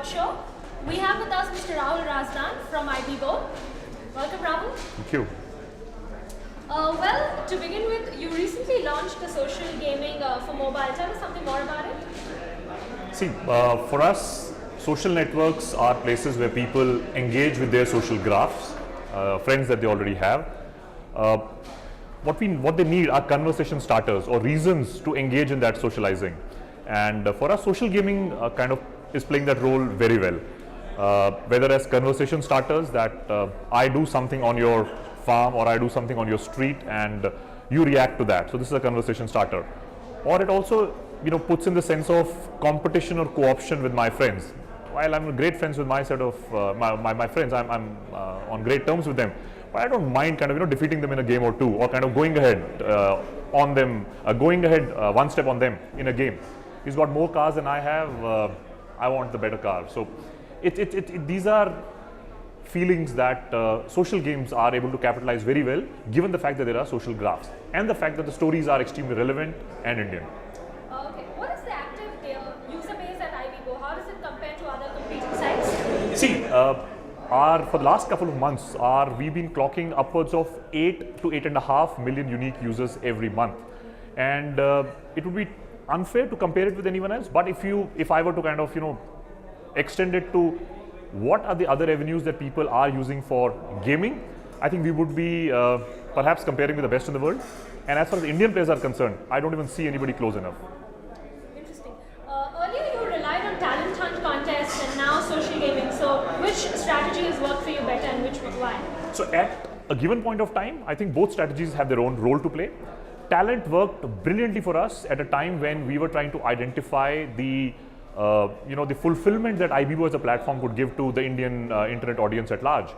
Award Show. We have with us Mr. Rahul Razdan from IBBO. Welcome, Rahul. Thank you. Well, to begin with, you recently launched the social gaming for mobile. Tell us something more about it. See, for us, social networks are places where people engage with their social graphs, friends that they already have. What they need are conversation starters or reasons to engage in that socializing. And for us, social gaming kind of is playing that role very well. Whether as conversation starters that I do something on your farm or I do something on your street and you react to that. So this is a conversation starter. Or it also puts in the sense of competition or co-option with my friends. While I'm great friends with my set of my friends, I'm on great terms with them. But I don't mind kind of defeating them in a game or two, or kind of going ahead on them, going ahead one step on them in a game. He's got more cars than I have. I want the better car. So these are feelings that social games are able to capitalize very well, given the fact that there are social graphs and the fact that the stories are extremely relevant and Indian. Okay, what is the active user base at IBBO? How does it compare to other competing sites? See, for the last couple of months, we've been clocking upwards of 8 to 8.5 million unique users every month, and it would be unfair to compare it with anyone else. But if I were to kind of extend it to what are the other avenues that people are using for gaming, I think we would be perhaps comparing with the best in the world. And as far as Indian players are concerned, I don't even see anybody close enough. Interesting. Earlier you relied on talent hunt contests and now social gaming. So which strategy has worked for you better and which why? So at a given point of time, I think both strategies have their own role to play. Talent worked brilliantly for us at a time when we were trying to identify the fulfillment that IBBO as a platform could give to the Indian internet audience at large.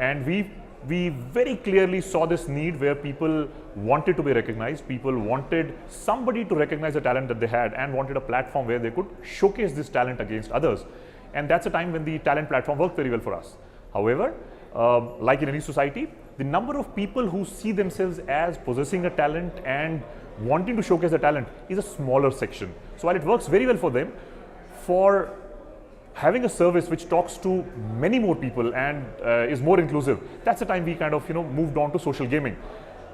And we very clearly saw this need where people wanted to be recognized, people wanted somebody to recognize the talent that they had and wanted a platform where they could showcase this talent against others. And that's a time when the talent platform worked very well for us. However, like in any society, the number of people who see themselves as possessing a talent and wanting to showcase the talent is a smaller section. So while it works very well for them, for having a service which talks to many more people and is more inclusive, that's the time we kind of moved on to social gaming.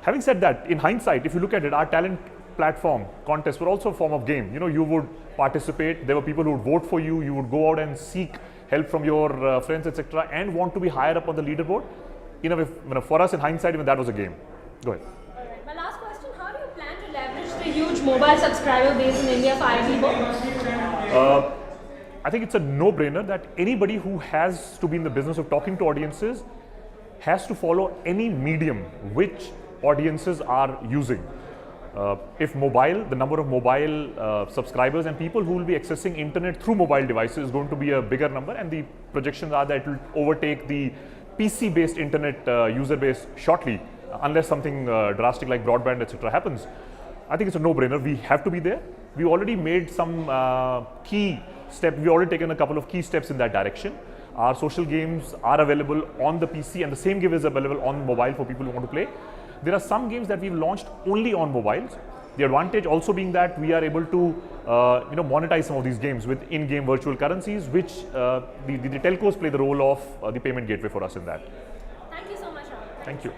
Having said that, in hindsight, if you look at it, our talent platform contests were also a form of game. You would participate, there were people who would vote for you, you would go out and seek help from your friends, etc., and want to be higher up on the leaderboard. In a way, for us in hindsight, even that was a game. Go ahead. All right. My last question, how do you plan to leverage the huge mobile subscriber base in India for IBBO? I think it's a no-brainer that anybody who has to be in the business of talking to audiences has to follow any medium which audiences are using. If mobile, the number of mobile subscribers and people who will be accessing internet through mobile devices is going to be a bigger number, and the projections are that it will overtake the PC-based internet user base shortly, unless something drastic like broadband, etc. happens. I think it's a no-brainer. We have to be there. We already made some key steps. We've already taken a couple of key steps in that direction. Our social games are available on the PC, and the same game is available on mobile for people who want to play. There are some games that we've launched only on mobiles. The advantage also being that we are able to monetize some of these games with in-game virtual currencies, which the telcos play the role of the payment gateway for us in that. Thank you so much, Rahul. Thank you.